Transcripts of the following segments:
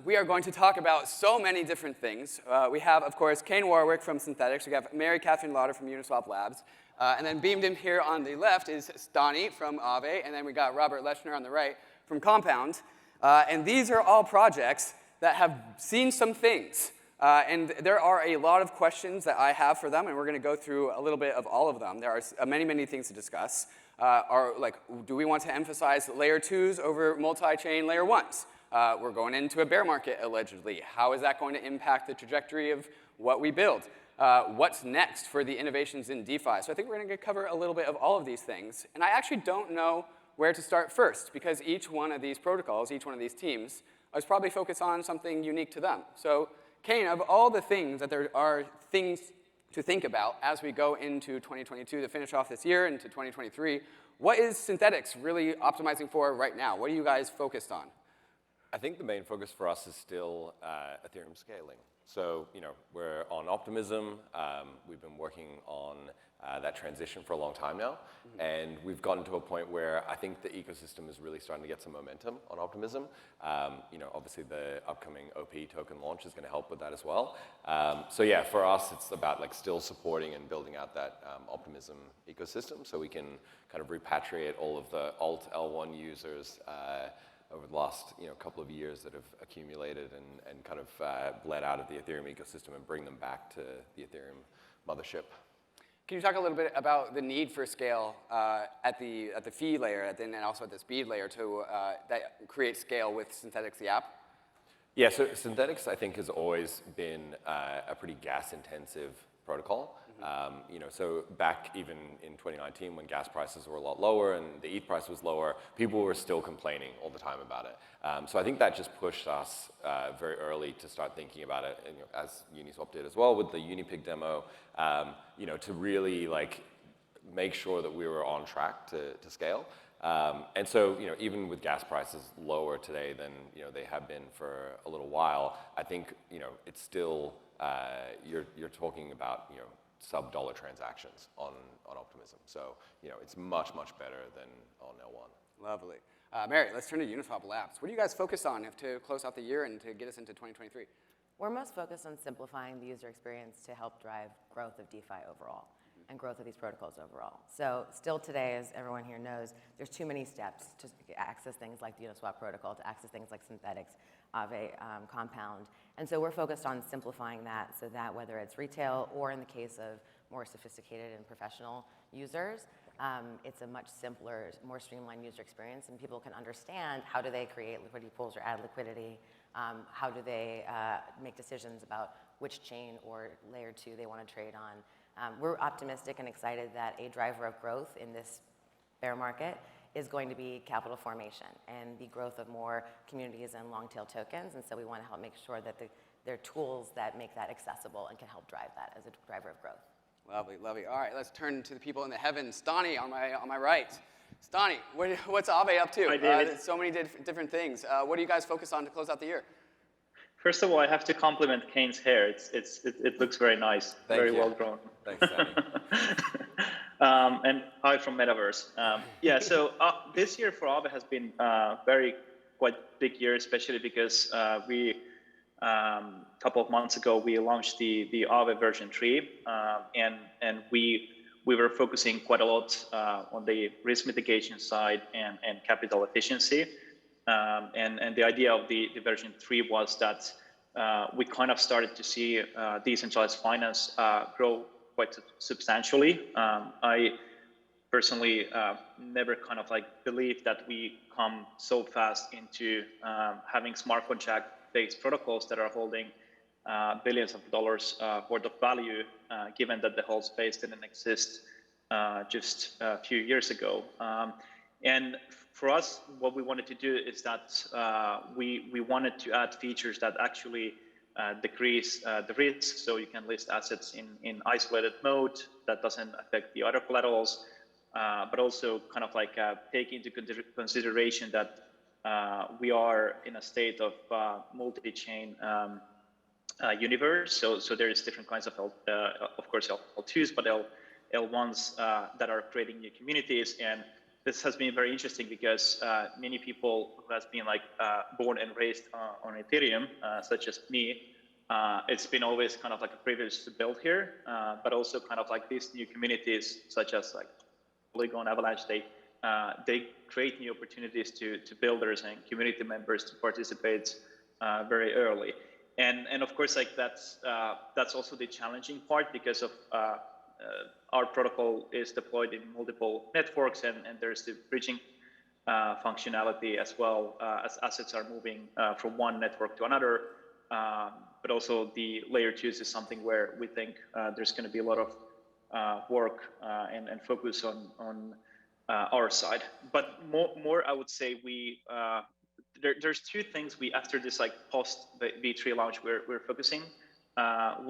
We are going to talk about so many different things. We have, of course, Kain Warwick from Synthetix. We have Mary Catherine Lauder from Uniswap Labs. And then beamed in here on the left is Stani from Aave. And then we got Robert Leshner on the right from Compound. And these are all projects that have seen some things. And there are a lot of questions that I have for them, and we're going to go through a little bit of all of them. There are many, many things to discuss. Do we want to emphasize layer 2s over multi-chain layer 1s? We're going into a bear market, allegedly. How is that going to impact the trajectory of what we build? What's next for the innovations in DeFi? So I think we're going to cover a little bit of all of these things. And I actually don't know where to start first, because each one of these protocols, each one of these teams, is probably focused on something unique to them. So Kain, of all the things that there are things to think about as we go into 2022 to finish off this year into 2023, what is Synthetix really optimizing for right now? What are you guys focused on? I think the main focus for us is still Ethereum scaling. So, we're on optimism. We've been working on that transition for a long time now. Mm-hmm. And we've gotten to a point where I think the ecosystem is really starting to get some momentum on optimism. Obviously the upcoming OP token launch is going to help with that as well. So yeah, for us, it's about still supporting and building out that optimism ecosystem so we can kind of repatriate all of the alt L1 users over the last couple of years that have accumulated and kind of bled out of the Ethereum ecosystem and bring them back to the Ethereum mothership. Can you talk a little bit about the need for scale at the fee layer and also at the speed layer to that creates scale with Synthetix, the app? Yeah, so Synthetix, I think, has always been a pretty gas-intensive protocol. Mm-hmm. So back even in 2019 when gas prices were a lot lower and the ETH price was lower, people were still complaining all the time about it. So I think that just pushed us very early to start thinking about it, and, as Uniswap did as well with the Unipig demo, to really make sure that we were on track to scale. And so, even with gas prices lower today than they have been for a little while, I think it's still you're talking about sub-dollar transactions on Optimism. So it's much better than on L1. Lovely. Mary, let's turn to Unifop Labs. What are you guys focused on to close out the year and to get us into 2023? We're most focused on simplifying the user experience to help drive growth of DeFi overall and growth of these protocols overall. So still today, as everyone here knows, there's too many steps to access things like the Uniswap protocol, to access things like Synthetix, Aave, Compound. And so we're focused on simplifying that so that whether it's retail or in the case of more sophisticated and professional users, it's a much simpler, more streamlined user experience, and people can understand how do they create liquidity pools or add liquidity, how do they make decisions about which chain or layer 2 they want to trade on. We're optimistic and excited that a driver of growth in this bear market is going to be capital formation and the growth of more communities and long-tail tokens. And so we want to help make sure that there are tools that make that accessible and can help drive that as a driver of growth. Lovely, lovely. All right, let's turn to the people in the heavens. Stani on my right. Stani, what's Aave up to? Hi, David. So many different things. What do you guys focus on to close out the year? First of all, I have to compliment Kain's hair. It looks very nice, very well grown. Thanks, Stani. And hi from Metaverse. Yeah, so this year for Aave has been quite big year, especially because we couple of months ago we launched the Aave version 3, and we were focusing quite a lot on the risk mitigation side and capital efficiency. And the idea of the version 3 was that we kind of started to see decentralized finance grow quite substantially. I personally never kind of believed that we come so fast into having smart contract-based protocols that are holding billions of dollars worth of value, given that the whole space didn't exist just a few years ago. And for us, what we wanted to do is that we wanted to add features that actually decrease the risk, so you can list assets in isolated mode that doesn't affect the other collaterals, but also kind of take into consideration that we are in a state of multi-chain universe. So there is different kinds of course L2s, but L1s that are creating new communities, and this has been very interesting because many people who has been like born and raised on Ethereum, such as me, it's been always kind of like a privilege to build here, but also kind of like these new communities, such as like Polygon, Avalanche, they create new opportunities to builders and community members to participate very early. And of course, like that's also the challenging part because of our protocol is deployed in multiple networks, and there's the bridging functionality as well as assets are moving from one network to another. But also the layer 2s is something where we think there's going to be a lot of work and focus on our side. But more I would say there's two things we, after this like post V3 launch, we're focusing.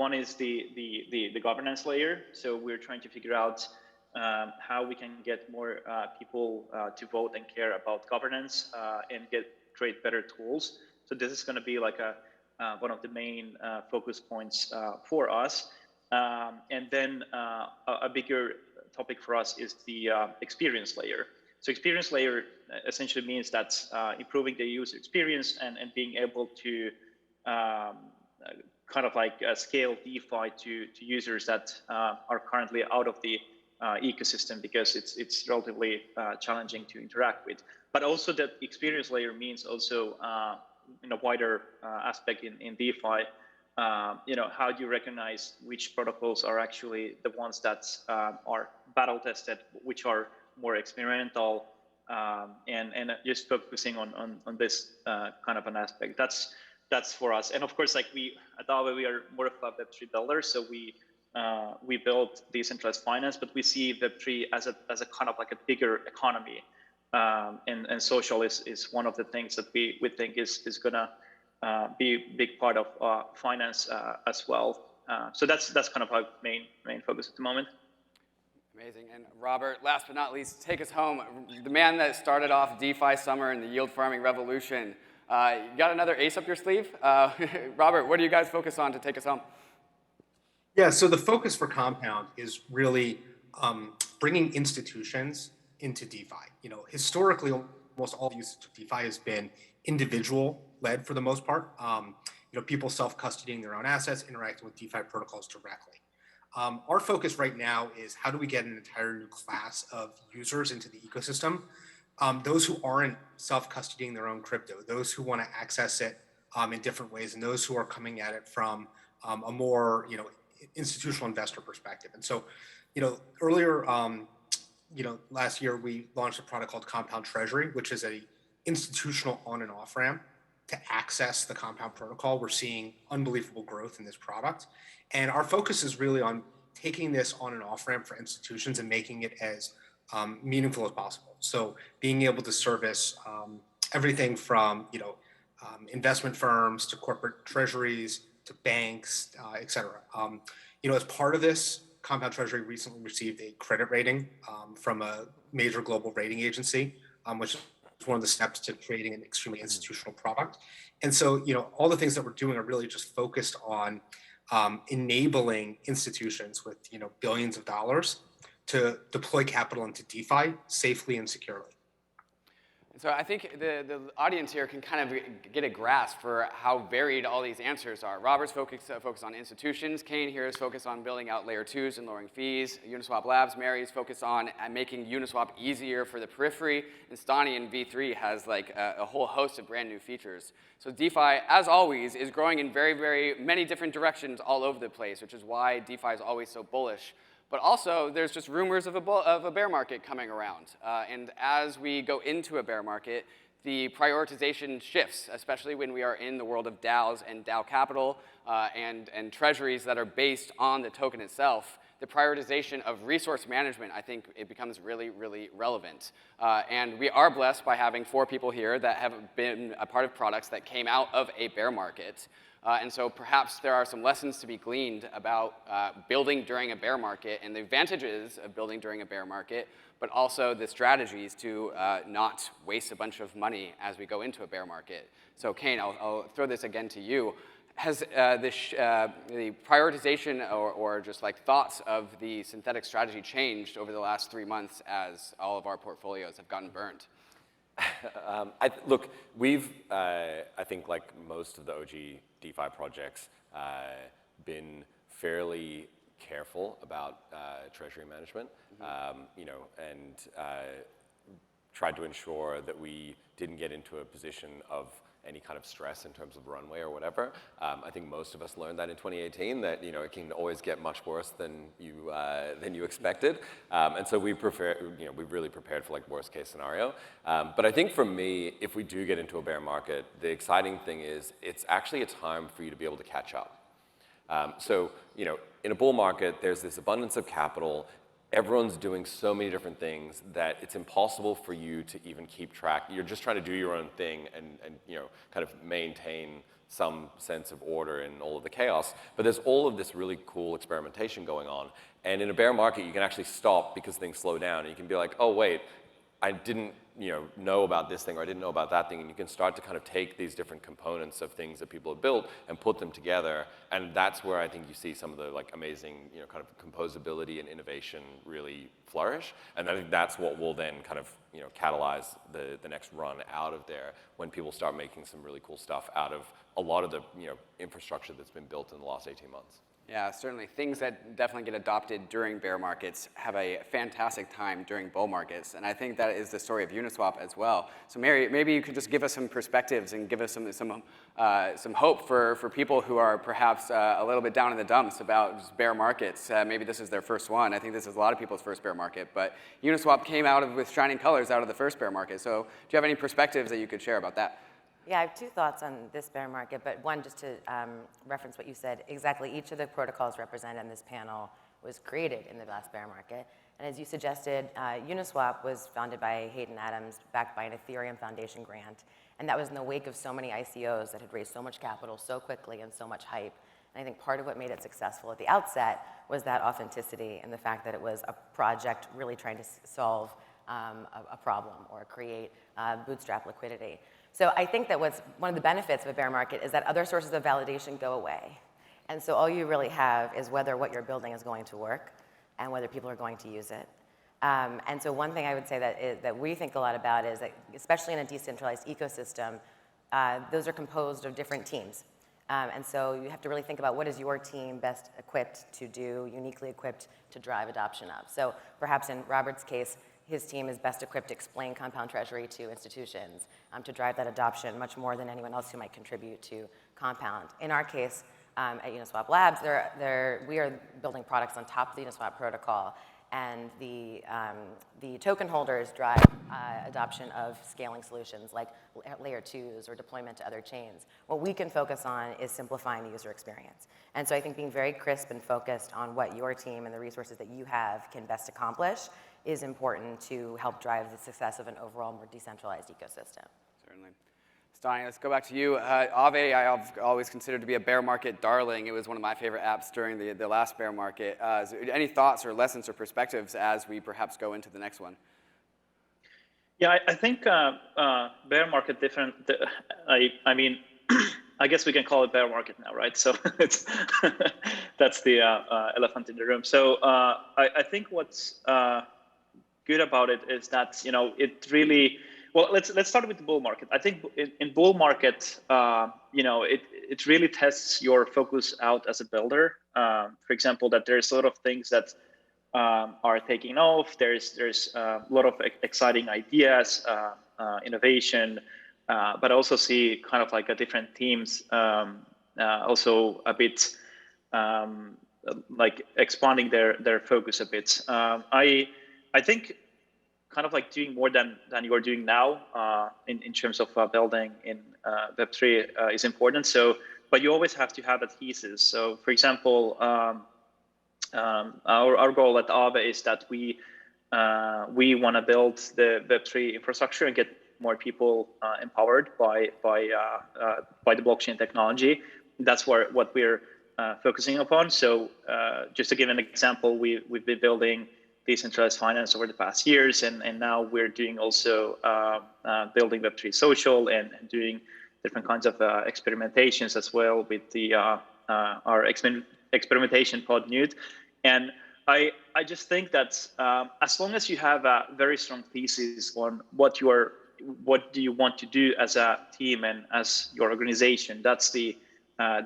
One is the governance layer. So we're trying to figure out how we can get more people to vote and care about governance and create better tools. So this is going to be like one of the main focus points for us. And then a bigger topic for us is the experience layer. So experience layer essentially means that improving the user experience and being able to kind of like scale DeFi to users that are currently out of the ecosystem because it's relatively challenging to interact with. But also that experience layer means also in a wider aspect in DeFi, how do you recognize which protocols are actually the ones that are battle tested, which are more experimental, and just focusing on this kind of an aspect. That's for us. And of course, like at Aave, we are more of a Web3 builder, so we build decentralized finance, but we see Web3 as a kind of like a bigger economy, and social is one of the things that we think is gonna be a big part of finance as well. So that's kind of our main focus at the moment. Amazing. And Robert, last but not least, take us home. The man that started off DeFi summer and the yield farming revolution. You got another ace up your sleeve? Robert, what do you guys focus on to take us home? Yeah, so the focus for Compound is really bringing institutions into DeFi. Historically, almost all usage of DeFi has been individual-led for the most part. People self-custodying their own assets, interacting with DeFi protocols directly. Our focus right now is how do we get an entire new class of users into the ecosystem? Those who aren't self-custodying their own crypto, those who want to access it in different ways, and those who are coming at it from a more institutional investor perspective. And so, earlier, last year we launched a product called Compound Treasury, which is a institutional on and off ramp to access the Compound protocol. We're seeing unbelievable growth in this product. And our focus is really on taking this on and off ramp for institutions and making it as meaningful as possible. So being able to service everything from investment firms to corporate treasuries to banks, et cetera. As part of this, Compound Treasury recently received a credit rating from a major global rating agency, which is one of the steps to creating an extremely institutional product. And so, all the things that we're doing are really just focused on enabling institutions with, billions of dollars to deploy capital into DeFi safely and securely. So I think the audience here can kind of get a grasp for how varied all these answers are. Robert's focused on institutions. Kain here is focused on building out layer 2s and lowering fees. Uniswap Labs, Mary's focused on making Uniswap easier for the periphery. And Stani in V3 has like a whole host of brand new features. So DeFi, as always, is growing in very, very many different directions all over the place, which is why DeFi is always so bullish. But also, there's just rumors of a bear market coming around. And as we go into a bear market, the prioritization shifts, especially when we are in the world of DAOs and DAO capital and treasuries that are based on the token itself. The prioritization of resource management, I think it becomes really, really relevant. And we are blessed by having 4 people here that have been a part of products that came out of a bear market. And so perhaps there are some lessons to be gleaned about building during a bear market and the advantages of building during a bear market, but also the strategies to not waste a bunch of money as we go into a bear market. So Kain, I'll throw this again to you. has the prioritization or just like thoughts of the Synthetix strategy changed over the last 3 months as all of our portfolios have gotten burnt? Look, we've, I think like most of the OG DeFi projects, been fairly careful about treasury management, you know, and tried to ensure that we didn't get into a position of any kind of stress in terms of runway or whatever. I think most of us learned that in 2018, that, you know, it can always get much worse than you expected. And so we we've really prepared for like worst case scenario. But I think for me, if we do get into a bear market, the exciting thing is it's actually a time for you to be able to catch up. So, you know, in a bull market, there's this abundance of capital. Everyone's doing so many different things that it's impossible for you to even keep track. You're just trying to do your own thing and you know, kind of maintain some sense of order in all of the chaos. But there's all of this really cool experimentation going on. And in a bear market, you can actually stop because things slow down. And you can be like, oh, wait, I didn't know about this thing, or I didn't know about that thing. And you can start to kind of take these different components of things that people have built and put them together. And that's where I think you see some of the like amazing, you know, kind of composability and innovation really flourish. And I think that's what will then kind of, you know, catalyze the next run out of there, when people start making some really cool stuff out of a lot of the, you know, infrastructure that's been built in the last 18 months. Yeah, certainly. Things that definitely get adopted during bear markets have a fantastic time during bull markets. And I think that is the story of Uniswap as well. So Mary, maybe you could just give us some perspectives and give us some hope for people who are perhaps a little bit down in the dumps about just bear markets. Maybe this is their first one. I think this is a lot of people's first bear market. But Uniswap came with shining colors out of the first bear market. So do you have any perspectives that you could share about that? Yeah, I have two thoughts on this bear market, but one, just to reference what you said, exactly each of the protocols represented in this panel was created in the last bear market. And as you suggested, Uniswap was founded by Hayden Adams, backed by an Ethereum Foundation grant. And that was in the wake of so many ICOs that had raised so much capital so quickly and so much hype. And I think part of what made it successful at the outset was that authenticity and the fact that it was a project really trying to solve a problem or create bootstrap liquidity. So I think that what's one of the benefits of a bear market is that other sources of validation go away. And so all you really have is whether what you're building is going to work and whether people are going to use it. And so one thing I would say that we think a lot about is that, especially in a decentralized ecosystem, those are composed of different teams. And so you have to really think about what is your team best equipped to do, uniquely equipped to drive adoption of. So perhaps in Robert's case, his team is best equipped to explain compound treasury to institutions, to drive that adoption much more than anyone else who might contribute to compound. In our case, at Uniswap Labs, we are building products on top of the Uniswap protocol, and the token holders drive adoption of scaling solutions like layer 2s or deployment to other chains. What we can focus on is simplifying the user experience. And so I think being very crisp and focused on what your team and the resources that you have can best accomplish is important to help drive the success of an overall more decentralized ecosystem. Certainly. Stani, let's go back to you. Aave, I've always considered to be a bear market darling. It was one of my favorite apps during the last bear market. Any thoughts or lessons or perspectives as we perhaps go into the next one? Yeah, I think bear market different. I mean, I guess we can call it bear market now, right? So it's that's the elephant in the room. So I think what's good about it is that, you know, it really, well, let's start with the bull market. I think in bull market, you know, it really tests your focus out as a builder. For example, that there's a lot of things that are taking off. There's a lot of exciting ideas, innovation, but also see kind of like a different teams, also a bit like expanding their focus a bit. I think kind of like doing more than you are doing now in terms of building in Web3 is important. So, but you always have to have that thesis. So, for example, our goal at Aave is that we want to build the Web3 infrastructure and get more people empowered by the blockchain technology. That's what we're focusing upon. So, just to give an example, we've been building decentralized finance over the past years, and now we're doing also building Web3 social and doing different kinds of experimentations as well with the our experimentation pod Newt. And I just think that as long as you have a very strong thesis on what do you want to do as a team and as your organization, that's the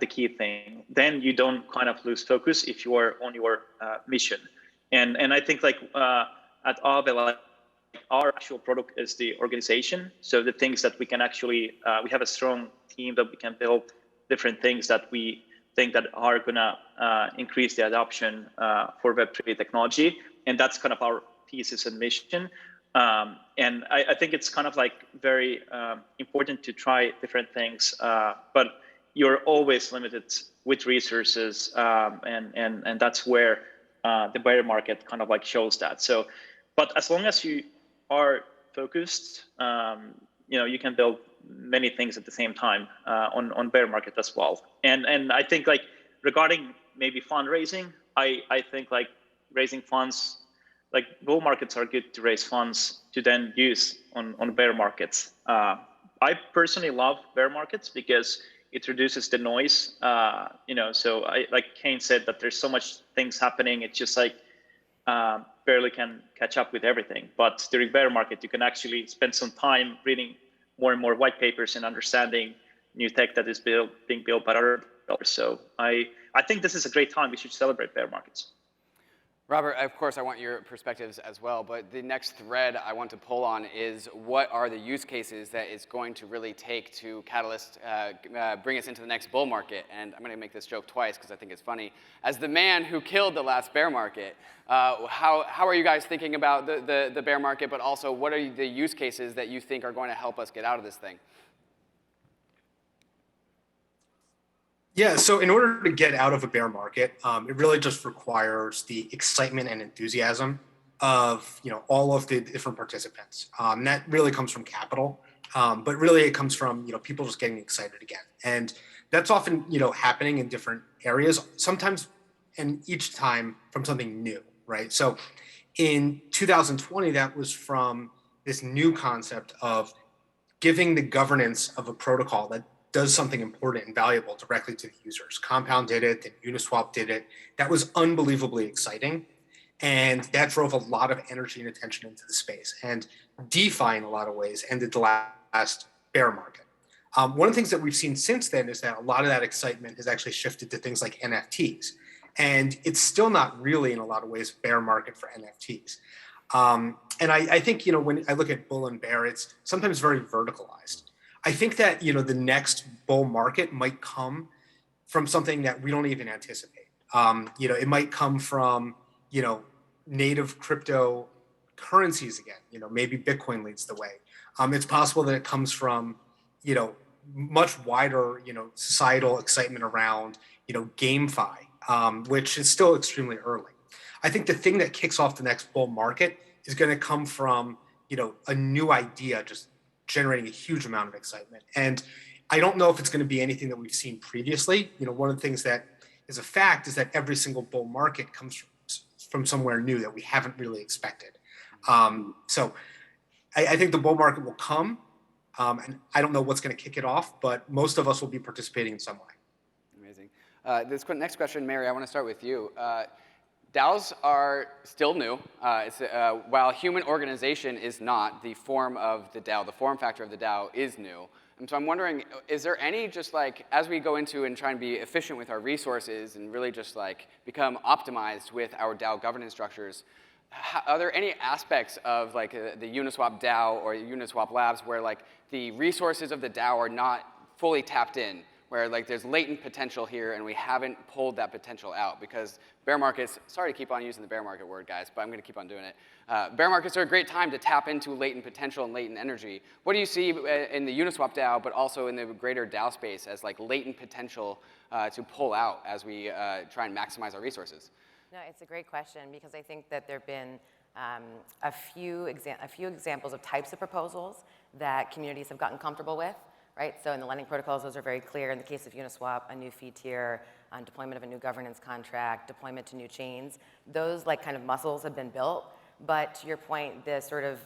key thing. Then you don't kind of lose focus if you are on your mission. And I think like at Aave, like, our actual product is the organization. So the things that we can actually, we have a strong team that we can build different things that we think that are gonna increase the adoption for Web3 technology. And that's kind of our thesis and mission. And I think it's kind of like very important to try different things, but you're always limited with resources. And that's where the bear market kind of like shows that. So, but as long as you are focused, you can build many things at the same time on bear market as well. And I think like regarding maybe fundraising, I think like raising funds, like bull markets are good to raise funds to then use on bear markets. I personally love bear markets because it reduces the noise. So like Kain said, that there's so much things happening. It's just like barely can catch up with everything. But during bear market, you can actually spend some time reading more and more white papers and understanding new tech that is being built by other developers. So I think this is a great time. We should celebrate bear markets. Robert, of course, I want your perspectives as well, but the next thread I want to pull on is what are the use cases that it's going to really take to catalyst, bring us into the next bull market? And I'm going to make this joke twice because I think it's funny. As the man who killed the last bear market, how are you guys thinking about the bear market, but also what are the use cases that you think are going to help us get out of this thing? Yeah, so in order to get out of a bear market, it really just requires the excitement and enthusiasm of all of the different participants. And that really comes from capital, but really it comes from people just getting excited again. And that's often happening in different areas, sometimes and each time from something new, right? So in 2020, that was from this new concept of giving the governance of a protocol that does something important and valuable directly to the users. Compound did it, then Uniswap did it. That was unbelievably exciting. And that drove a lot of energy and attention into the space. And DeFi, in a lot of ways, ended the last bear market. One of the things that we've seen since then is that a lot of that excitement has actually shifted to things like NFTs. And it's still not really, in a lot of ways, a bear market for NFTs. And I think, when I look at bull and bear, it's sometimes very verticalized. I think that, the next bull market might come from something that we don't even anticipate. It might come from, native cryptocurrencies again. Maybe Bitcoin leads the way. It's possible that it comes from, much wider, societal excitement around, GameFi, which is still extremely early. I think the thing that kicks off the next bull market is going to come from, a new idea just generating a huge amount of excitement. And I don't know if it's going to be anything that we've seen previously. One of the things that is a fact is that every single bull market comes from somewhere new that we haven't really expected. So I think the bull market will come, and I don't know what's going to kick it off, but most of us will be participating in some way. Amazing. This next question, Mary, I want to start with you. DAOs are still new. While human organization is not, the form of the DAO, the form factor of the DAO is new. And so I'm wondering, is there any just like, as we go into and try and be efficient with our resources and really just like become optimized with our DAO governance structures, are there any aspects of like the Uniswap DAO or Uniswap Labs where like the resources of the DAO are not fully tapped in? Where like there's latent potential here and we haven't pulled that potential out because bear markets, sorry to keep on using the bear market word, guys, but I'm going to keep on doing it. Bear markets are a great time to tap into latent potential and latent energy. What do you see in the Uniswap DAO, but also in the greater DAO space as like latent potential to pull out as we try and maximize our resources? No, it's a great question because I think that there have been a few examples of types of proposals that communities have gotten comfortable with. Right, so in the lending protocols, those are very clear. In the case of Uniswap, a new fee tier, deployment of a new governance contract, deployment to new chains. Those like kind of muscles have been built. But to your point, the sort of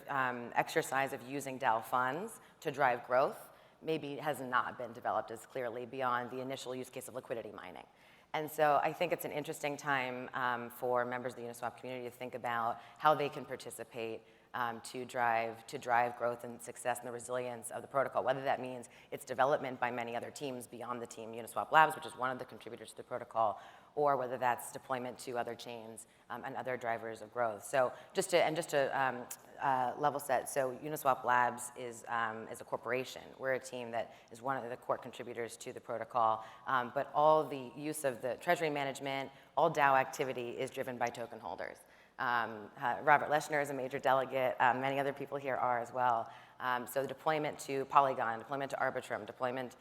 exercise of using DAO funds to drive growth maybe has not been developed as clearly beyond the initial use case of liquidity mining. And so I think it's an interesting time for members of the Uniswap community to think about how they can participate to drive growth and success and the resilience of the protocol, whether that means its development by many other teams beyond the team Uniswap Labs, which is one of the contributors to the protocol, or whether that's deployment to other chains and other drivers of growth. So just to level set, so Uniswap Labs is a corporation. We're a team that is one of the core contributors to the protocol, but all the use of the treasury management, all DAO activity is driven by token holders. Robert Leshner is a major delegate. Many other people here are as well. So the deployment to Polygon, deployment to Arbitrum, deployment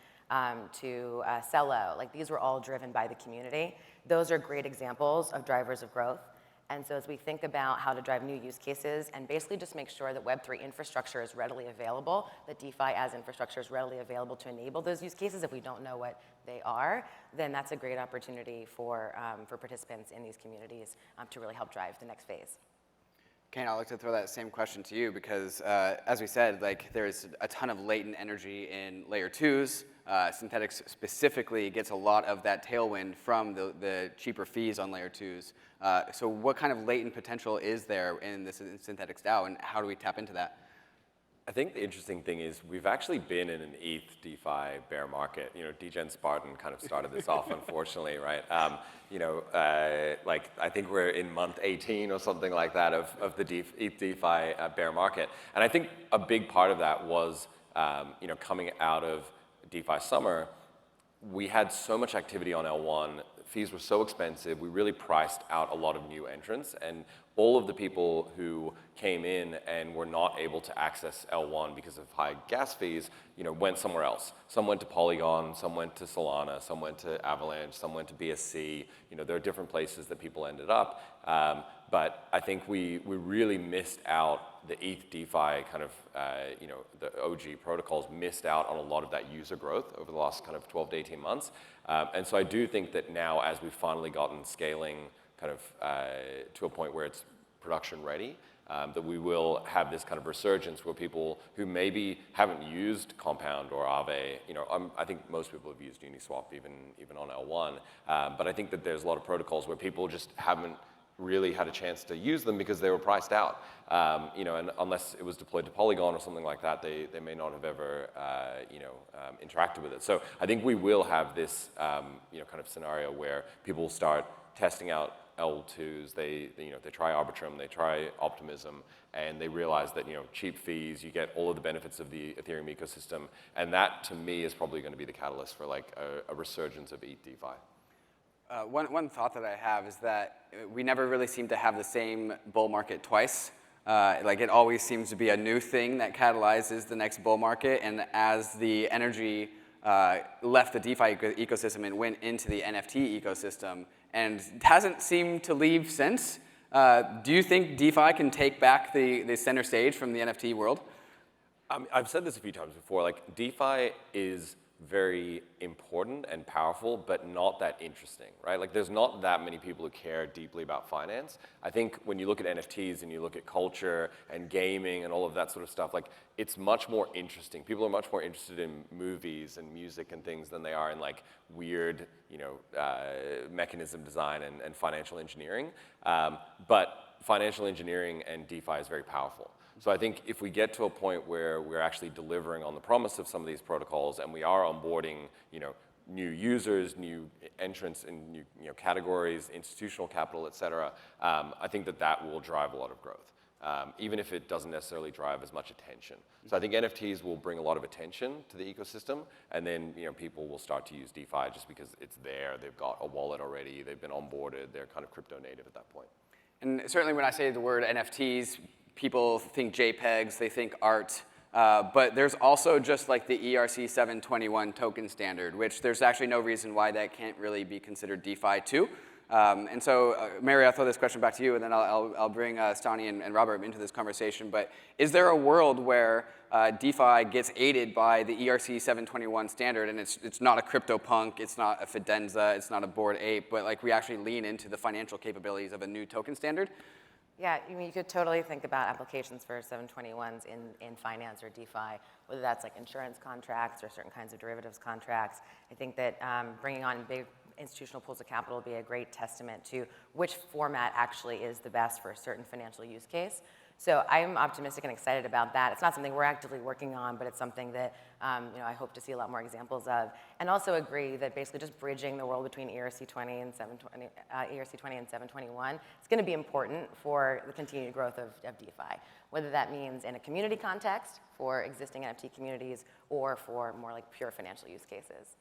to Cello, like these were all driven by the community. Those are great examples of drivers of growth. And so as we think about how to drive new use cases and basically just make sure that Web3 infrastructure is readily available, that DeFi as infrastructure is readily available to enable those use cases if we don't know what they are, then that's a great opportunity for participants in these communities to really help drive the next phase. Kain, I'd like to throw that same question to you because, as we said, like there's a ton of latent energy in layer 2s. Synthetix specifically gets a lot of that tailwind from the cheaper fees on layer 2s. So what kind of latent potential is there in this Synthetix DAO, and how do we tap into that? I think the interesting thing is we've actually been in an ETH DeFi bear market. You know, DGen Spartan kind of started this off, unfortunately, right? Like I think we're in month 18 or something like that of the ETH DeFi bear market. And I think a big part of that was, you know, coming out of DeFi summer, we had so much activity on L1. Fees were so expensive. We really priced out a lot of new entrants, and all of the people who came in and were not able to access L1 because of high gas fees, you know, went somewhere else. Some went to Polygon, some went to Solana, some went to Avalanche, some went to BSC. You know, there are different places that people ended up. But I think we really missed out, the ETH DeFi kind of, you know, the OG protocols missed out on a lot of that user growth over the last kind of 12 to 18 months. And so I do think that now, as we've finally gotten scaling kind of to a point where it's production ready, that we will have this kind of resurgence where people who maybe haven't used Compound or Aave, you know, I think most people have used Uniswap even on L1, but I think that there's a lot of protocols where people just haven't really had a chance to use them because they were priced out. You know, and unless it was deployed to Polygon or something like that, they may not have ever, you know, interacted with it. So I think we will have this, you know, kind of scenario where people will start testing out L2s. They try Arbitrum, they try Optimism, and they realize that, you know, cheap fees, you get all of the benefits of the Ethereum ecosystem, and that to me is probably going to be the catalyst for like a resurgence of ETH DeFi. One thought that I have is that we never really seem to have the same bull market twice. Like it always seems to be a new thing that catalyzes the next bull market, and as the energy left the DeFi ecosystem and went into the NFT ecosystem, and hasn't seemed to leave since. Do you think DeFi can take back the center stage from the NFT world? I've said this a few times before, like DeFi is very important and powerful, but not that interesting, right? Like there's not that many people who care deeply about finance. I think when you look at NFTs and you look at culture and gaming and all of that sort of stuff, like it's much more interesting. People are much more interested in movies and music and things than they are in like weird, you know, mechanism design and financial engineering. But financial engineering and DeFi is very powerful. So I think if we get to a point where we're actually delivering on the promise of some of these protocols and we are onboarding, you know, new users, new entrants in new, you know, categories, institutional capital, et cetera, I think that will drive a lot of growth, even if it doesn't necessarily drive as much attention. So I think NFTs will bring a lot of attention to the ecosystem, and then, you know, people will start to use DeFi just because it's there. They've got a wallet already. They've been onboarded. They're kind of crypto native at that point. And certainly when I say the word NFTs, people think JPEGs, they think art, but there's also just like the ERC 721 token standard, which there's actually no reason why that can't really be considered DeFi too. And so, Mary, I'll throw this question back to you, and then I'll bring Stani and Robert into this conversation. But is there a world where DeFi gets aided by the ERC 721 standard, and it's not a CryptoPunk, it's not a Fidenza, it's not a Bored Ape, but like we actually lean into the financial capabilities of a new token standard? Yeah, you could totally think about applications for 721s in finance or DeFi, whether that's like insurance contracts or certain kinds of derivatives contracts. I think that bringing on big institutional pools of capital will be a great testament to which format actually is the best for a certain financial use case. So I'm optimistic and excited about that. It's not something we're actively working on, but it's something that I hope to see a lot more examples of. And also agree that basically just bridging the world between ERC20 and 721 is going to be important for the continued growth of DeFi, whether that means in a community context for existing NFT communities or for more like pure financial use cases.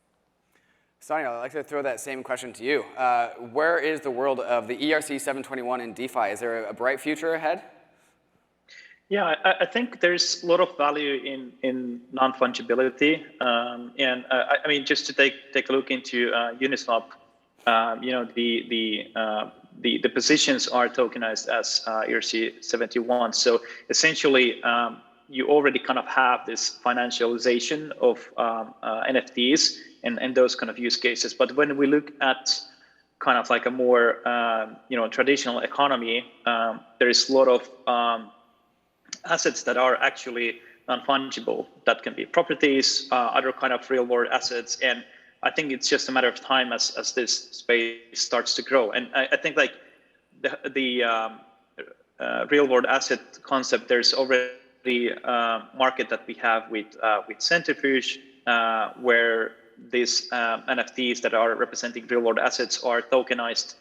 Stani, I'd like to throw that same question to you. Where is the world of the ERC 721 in DeFi? Is there a bright future ahead? Yeah, I think there's a lot of value in non-fungibility, and I mean, just to take a look into Uniswap, the positions are tokenized as ERC71. So essentially, you already kind of have this financialization of NFTs and those kind of use cases. But when we look at kind of like a more traditional economy, there is a lot of assets that are actually non-fungible. That can be properties, other kind of real-world assets, and I think it's just a matter of time as this space starts to grow. And I think like the real-world asset concept, there's already a market that we have with Synthetix, where these NFTs that are representing real-world assets are tokenized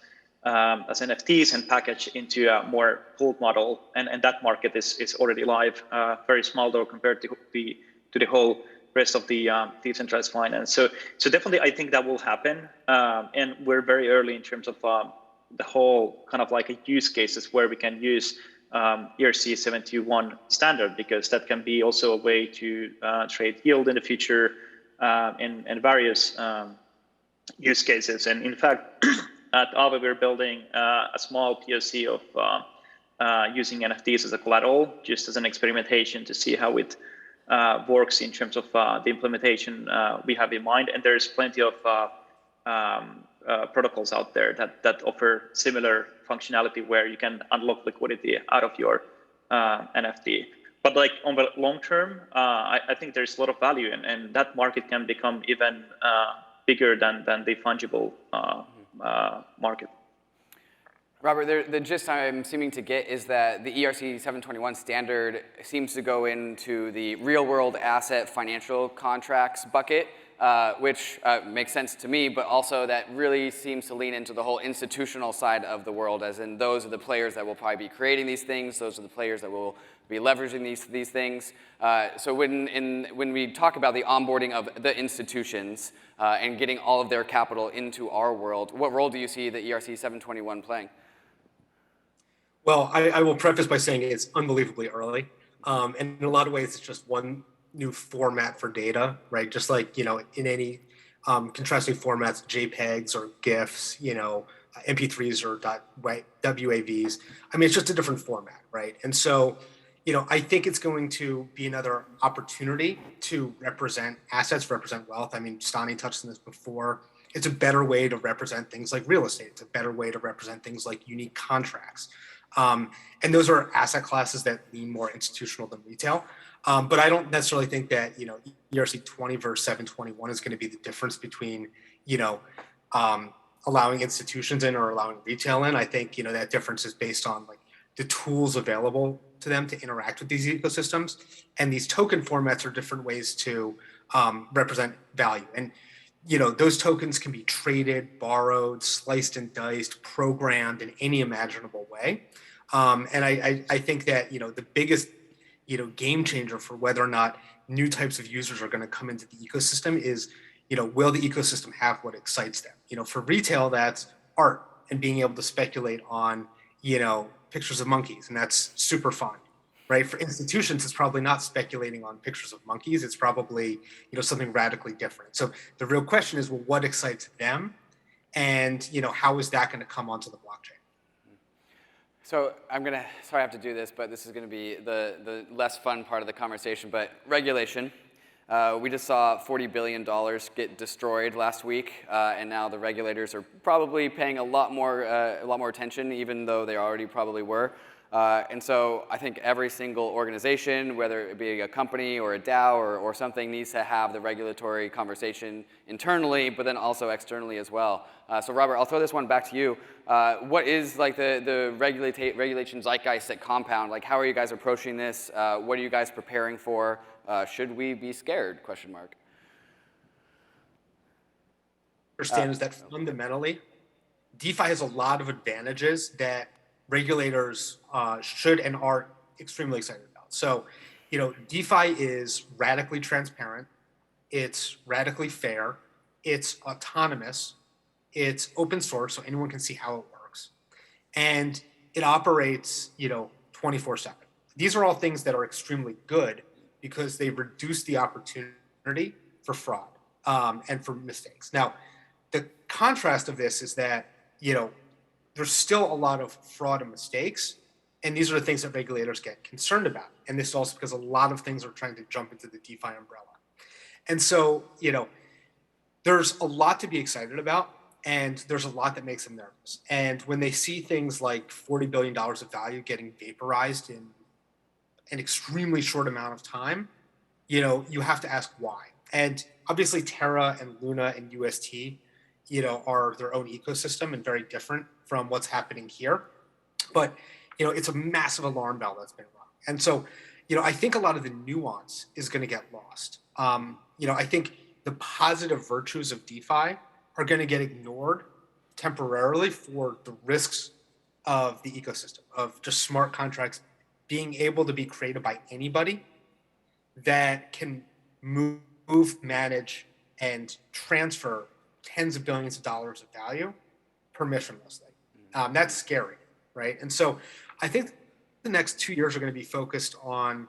as NFTs and packaged into a more pooled model, and that market is already live. Very small though compared to the whole rest of the decentralized finance. So definitely I think that will happen, and we're very early in terms of the whole kind of like a use cases where we can use ERC71 standard, because that can be also a way to trade yield in the future and various use cases. And in fact, at Aave, we're building a small POC of using NFTs as a collateral, just as an experimentation to see how it works in terms of the implementation we have in mind. And there's plenty of protocols out there that offer similar functionality where you can unlock liquidity out of your NFT. But like on the long term, I think there's a lot of value, and that market can become even bigger than the fungible market. Robert, the gist I'm seeming to get is that the ERC 721 standard seems to go into the real-world asset financial contracts bucket, which makes sense to me, but also that really seems to lean into the whole institutional side of the world, as in those are the players that will probably be creating these things, those are the players that will be leveraging these things. So when we talk about the onboarding of the institutions and getting all of their capital into our world, what role do you see the ERC 721 playing? Well, I will preface by saying it's unbelievably early. And in a lot of ways, it's just one new format for data, right? Just like, in any contrasting formats, JPEGs or GIFs, MP3s or WAVs. I mean, it's just a different format, right? And so, I think it's going to be another opportunity to represent assets, represent wealth. I mean, Stani touched on this before. It's a better way to represent things like real estate. It's a better way to represent things like unique contracts. And those are asset classes that lean more institutional than retail. But I don't necessarily think that, ERC 20 versus 721 is going to be the difference between, allowing institutions in or allowing retail in. I think, that difference is based on like the tools available to them to interact with these ecosystems. And these token formats are different ways to represent value. And, those tokens can be traded, borrowed, sliced and diced, programmed in any imaginable way. And I think that, the biggest, game changer for whether or not new types of users are going to come into the ecosystem is, will the ecosystem have what excites them? For retail, that's art and being able to speculate on, pictures of monkeys, and that's super fun, right? For institutions, it's probably not speculating on pictures of monkeys. It's probably, something radically different. So the real question is, well, what excites them? And, how is that going to come onto the blockchain? So sorry I have to do this, but this is going to be the less fun part of the conversation, but regulation. We just saw $40 billion get destroyed last week, and now the regulators are probably paying a lot more attention, even though they already probably were. And so I think every single organization, whether it be a company or a DAO or something, needs to have the regulatory conversation internally, but then also externally as well. So Robert, I'll throw this one back to you. What is like the regulation zeitgeist at Compound? Like, how are you guys approaching this? What are you guys preparing for? Should we be scared? Question mark. Understand is that fundamentally, DeFi has a lot of advantages that regulators should and are extremely excited about. So, DeFi is radically transparent, it's radically fair, it's autonomous, it's open source, so anyone can see how it works, and it operates, 24/7. These are all things that are extremely good because they reduce the opportunity for fraud and for mistakes. Now, the contrast of this is that, there's still a lot of fraud and mistakes, and these are the things that regulators get concerned about. And this is also because a lot of things are trying to jump into the DeFi umbrella. And so, there's a lot to be excited about, and there's a lot that makes them nervous. And when they see things like $40 billion of value getting vaporized in an extremely short amount of time, you have to ask why. And obviously Terra and Luna and UST, are their own ecosystem and very different from what's happening here. But, it's a massive alarm bell that's been rung. And so, I think a lot of the nuance is going to get lost. I think the positive virtues of DeFi are going to get ignored temporarily for the risks of the ecosystem, of just smart contracts being able to be created by anybody that can move, manage, and transfer tens of billions of dollars of value permissionlessly. That's scary, right? And so I think the next 2 years are going to be focused on,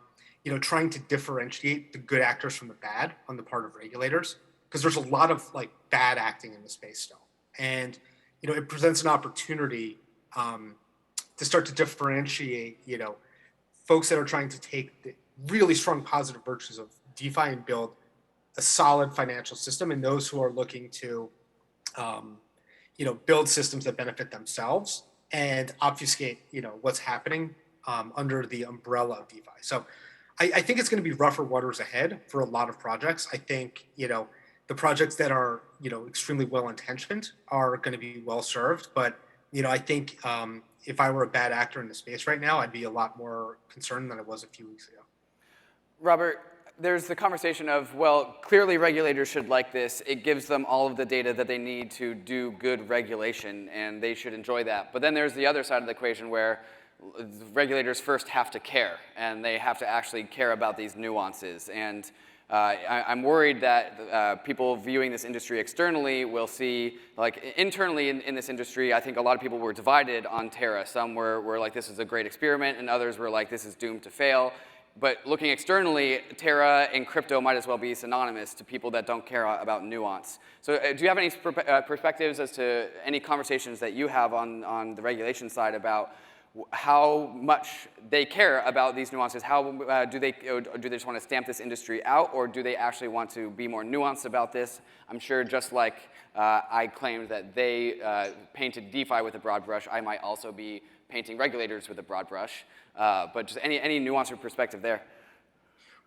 trying to differentiate the good actors from the bad on the part of regulators, because there's a lot of bad acting in the space still. And, it presents an opportunity to start to differentiate, folks that are trying to take the really strong positive virtues of DeFi and build a solid financial system, and those who are looking to, build systems that benefit themselves and obfuscate, what's happening under the umbrella of DeFi. So I think it's going to be rougher waters ahead for a lot of projects. I think, the projects that are, extremely well-intentioned are going to be well-served. But, I think if I were a bad actor in the space right now, I'd be a lot more concerned than I was a few weeks ago. Robert, there's the conversation of, well, clearly regulators should like this. It gives them all of the data that they need to do good regulation, and they should enjoy that. But then there's the other side of the equation where regulators first have to care, and they have to actually care about these nuances. And I'm worried that people viewing this industry externally will see, internally in this industry, I think a lot of people were divided on Terra. Some were like, this is a great experiment, and others were like, this is doomed to fail. But looking externally, Terra and crypto might as well be synonymous to people that don't care about nuance. So do you have any perspectives as to any conversations that you have on the regulation side about how much they care about these nuances? How do they just want to stamp this industry out, or do they actually want to be more nuanced about this? I'm sure just like I claimed that they painted DeFi with a broad brush, I might also be painting regulators with a broad brush. But just any nuance or perspective there?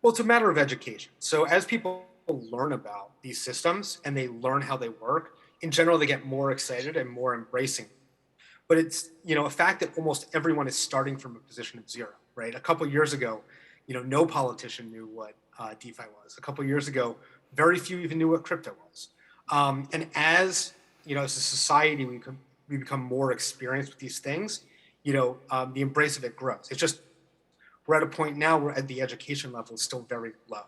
Well, it's a matter of education. So as people learn about these systems and they learn how they work, in general, they get more excited and more embracing. But it's, a fact that almost everyone is starting from a position of zero, right? A couple of years ago, no politician knew what DeFi was. A couple of years ago, very few even knew what crypto was. And as, as a society, we become more experienced with these things, the embrace of it grows. It's just, we're at a point now where at the education level is still very low.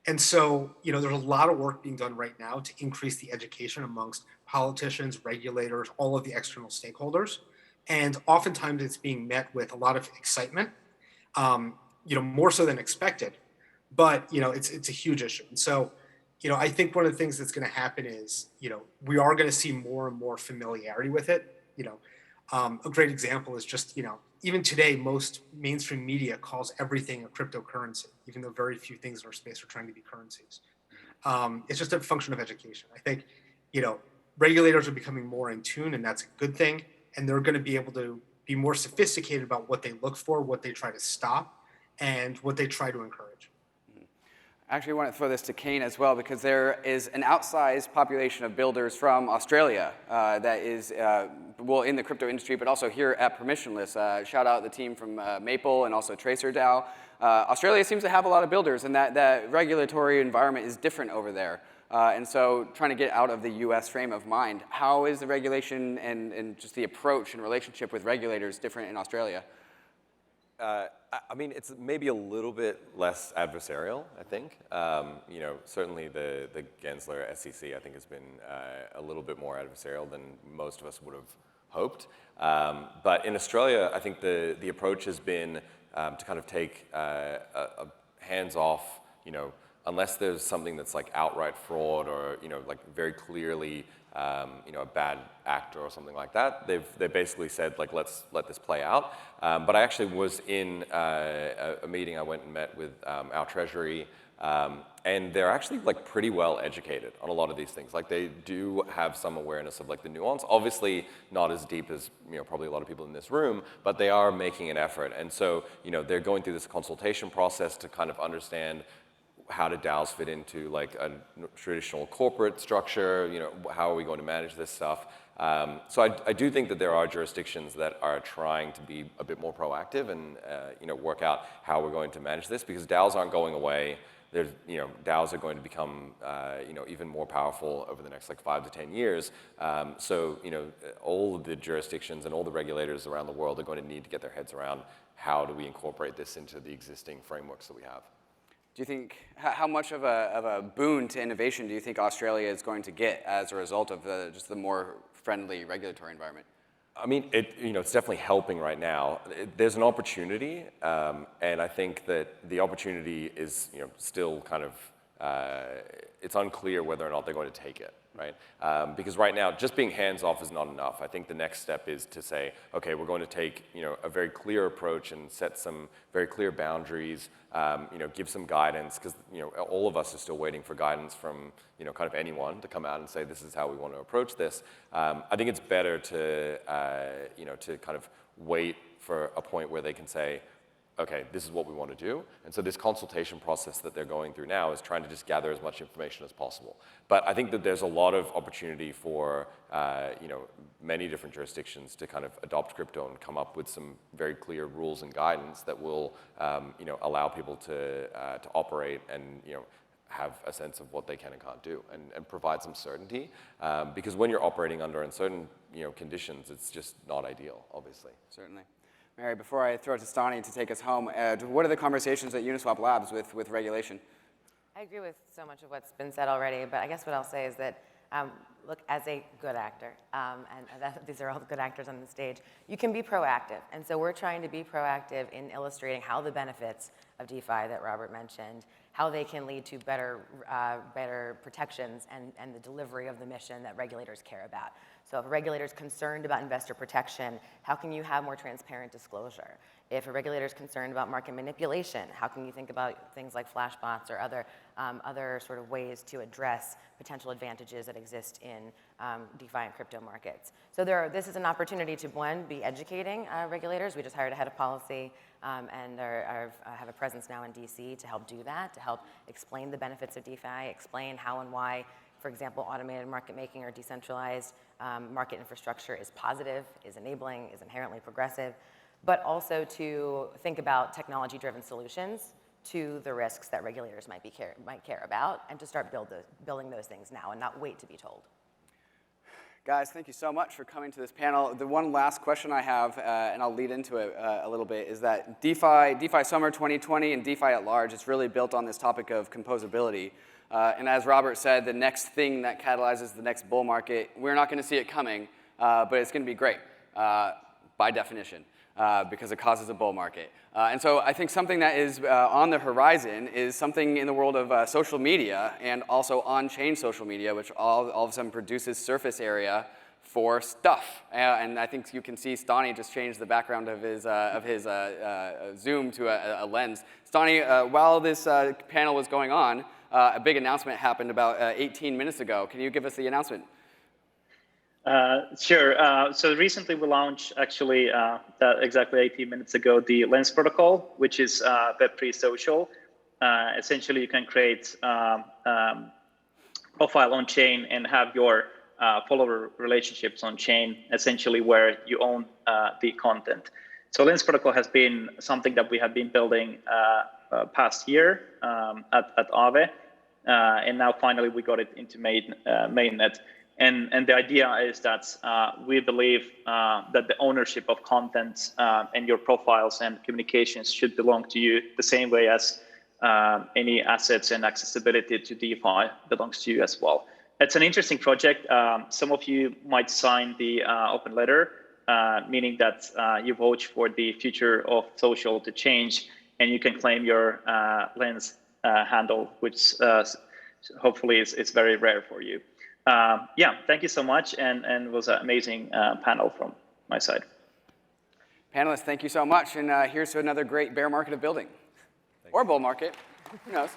And so, there's a lot of work being done right now to increase the education amongst politicians, regulators, all of the external stakeholders. And oftentimes it's being met with a lot of excitement, more so than expected. But, it's a huge issue. And so, I think one of the things that's going to happen is, we are going to see more and more familiarity with it. A great example is just, even today, most mainstream media calls everything a cryptocurrency, even though very few things in our space are trying to be currencies. It's just a function of education. I think, regulators are becoming more in tune, and that's a good thing. And they're going to be able to be more sophisticated about what they look for, what they try to stop, and what they try to encourage. Actually, I want to throw this to Kain as well, because there is an outsized population of builders from Australia that is, well, in the crypto industry, but also here at Permissionless. Shout out the team from Maple and also Tracer DAO. Australia seems to have a lot of builders, and that regulatory environment is different over there. And so trying to get out of the US frame of mind, how is the regulation and just the approach and relationship with regulators different in Australia? I mean, it's maybe a little bit less adversarial, I think. You know, certainly the Gensler SEC, I think, has been a little bit more adversarial than most of us would have hoped. But in Australia, I think the approach has been to kind of take a hands-off, you know, unless there's something that's like outright fraud or, you know, like very clearly, you know, a bad actor or something like that. They basically said, like, let's let this play out. But I actually was in a meeting. I went and met with our Treasury, and they're actually like pretty well educated on a lot of these things. Like they do have some awareness of like the nuance. Obviously not as deep as, you know, probably a lot of people in this room, but they are making an effort. And so, you know, they're going through this consultation process to kind of understand how do DAOs fit into like a traditional corporate structure, you know, how are we going to manage this stuff? So I do think that there are jurisdictions that are trying to be a bit more proactive and, you know, work out how we're going to manage this, because DAOs aren't going away. There's, you know, DAOs are going to become, you know, even more powerful over the next like 5 to 10 years. So, you know, all of the jurisdictions and all the regulators around the world are going to need to get their heads around how do we incorporate this into the existing frameworks that we have. Do you think, how much of a boon to innovation do you think Australia is going to get as a result of just the more friendly regulatory environment? I mean, you know, it's definitely helping right now. There's an opportunity, and I think that the opportunity is, you know, still kind of, it's unclear whether or not they're going to take it, right? Because right now, just being hands-off is not enough. I think the next step is to say, okay, we're going to take, you know, a very clear approach and set some very clear boundaries, you know, give some guidance, because, you know, all of us are still waiting for guidance from, you know, kind of anyone to come out and say, this is how we want to approach this. I think it's better to, you know, to kind of wait for a point where they can say, okay, this is what we want to do. And so this consultation process that they're going through now is trying to just gather as much information as possible. But I think that there's a lot of opportunity for, you know, many different jurisdictions to kind of adopt crypto and come up with some very clear rules and guidance that will, you know, allow people to operate and, you know, have a sense of what they can and can't do, and provide some certainty. Because when you're operating under uncertain, you know, conditions, it's just not ideal, obviously. Certainly. Mary, before I throw it to Stani to take us home, what are the conversations at Uniswap Labs with regulation? I agree with so much of what's been said already, but I guess what I'll say is that, look, as a good actor, these are all the good actors on the stage, you can be proactive. And so we're trying to be proactive in illustrating how the benefits of DeFi that Robert mentioned, how they can lead to better protections and the delivery of the mission that regulators care about. So if a regulator is concerned about investor protection, how can you have more transparent disclosure? If a regulator is concerned about market manipulation, how can you think about things like flash bots or other sort of ways to address potential advantages that exist in DeFi and crypto markets? So this is an opportunity to, one, be educating regulators. We just hired a head of policy and have a presence now in DC to help do that, to help explain the benefits of DeFi, explain how and why, for example, automated market making or decentralized market infrastructure is positive, is enabling, is inherently progressive, but also to think about technology-driven solutions to the risks that regulators might care about, and to start building those things now and not wait to be told. Guys, thank you so much for coming to this panel. The one last question I have, and I'll lead into it a little bit, is that DeFi Summer 2020 and DeFi at large is really built on this topic of composability. And as Robert said, the next thing that catalyzes the next bull market, we're not going to see it coming, but it's going to be great by definition. Because it causes a bull market. And so I think something that is on the horizon is something in the world of social media and also on-chain social media, which all of a sudden produces surface area for stuff. And I think you can see Stani just changed the background of his Zoom to a lens. Stani, while this panel was going on, a big announcement happened about 18 minutes ago. Can you give us the announcement? Sure. So recently we launched, actually, exactly 18 minutes ago, the Lens protocol, which is Web3 social. Essentially, you can create profile on chain and have your follower relationships on chain, essentially where you own the content. So Lens protocol has been something that we have been building past year at Aave, and now finally we got it into mainnet. And the idea is that we believe that the ownership of content and your profiles and communications should belong to you the same way as any assets and accessibility to DeFi belongs to you as well. It's an interesting project. Some of you might sign the open letter, meaning that you vote for the future of social to change, and you can claim your Lens handle, which hopefully is very rare for you. Yeah, thank you so much, and it was an amazing panel from my side. Panelists, thank you so much, and here's to another great bear market of building. Or bull market, who knows?